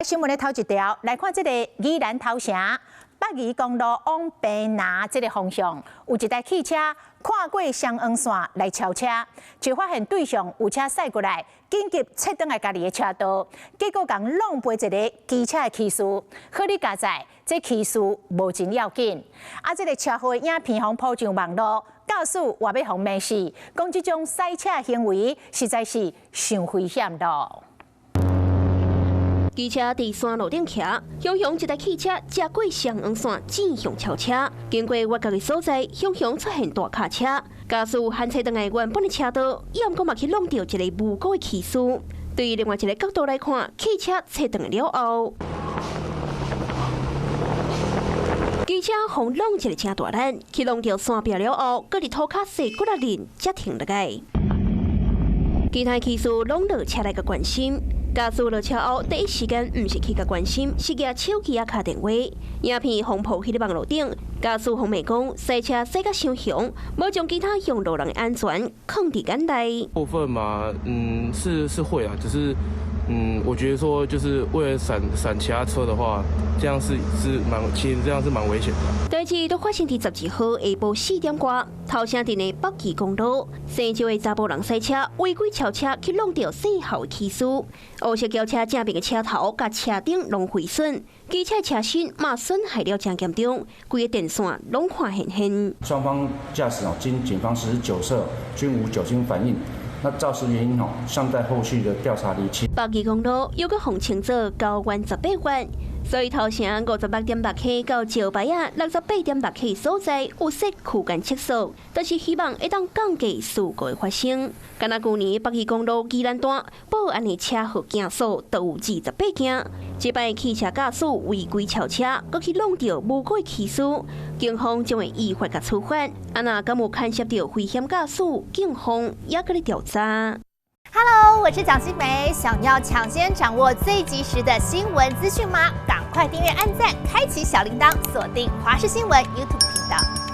新闻的头一条，来看这个宜兰头城北宜公路往平南这个方向，有一台汽车看过双黄线来超车，就发现对象有车驶过来，紧急切断家己的车道，结果共弄飞一个机车的骑士。好你佳在，这骑士无真要紧，这个车祸影片互铺上网络。 驾驶话要互骂死，讲这种赛车行为实在是太危险了。机车伫山路顶徛，雄雄一台汽车驶过双黄线，正向超车。经过我家的所在，雄雄出现大卡车，驾驶hand切断原本的车道，也毋过嘛去弄到一个无辜的骑士。对于另外一个角度来看，汽车切断了后。 机车互弄一个真大力，去弄到山壁了后，搁伫土骹细骨仔面才停落来。其他骑士拢落车来个关心，驾驶落车后第一时间毋是去甲关心，是举手机打电话。影片轰破去咧网络顶，驾驶方面讲赛车驶甲伤凶，无将其他用路人的安全放伫眼内。部分嘛，是会啊，只是。 我觉得说就是为了闪其他车的话，这样其实这样是蛮危险的。代志都发生伫12号下晡4点多，头城镇的北宜公路，姓周的查甫人赛车违规超车去弄到姓侯的骑士，黑色轿车正面的车头甲车顶拢毁损，机车车身嘛损害了真严重，规个电线拢看现现。双方驾驶经警方实施酒测，均无酒精反应。 那肇事原因尚待后续的调查厘清。北宜公路又搁洪清做高原18元，所以头城58.8K 到石牌啊68.8K 所在有设区间测速，但是希望会当降低事故的发生。敢若去年北宜公路宜兰段报案的车祸件数都有28件，这摆汽车驾驶违规超车，搁去弄到无辜的骑士，警方将会依法甲处罚。若敢有牵涉到危险驾驶，警方也搁咧调查。 Hello， 我是蒋欣梅。想要抢先掌握最及时的新闻资讯吗？赶快订阅、按赞、开启小铃铛，锁定华视新闻 YouTube 频道。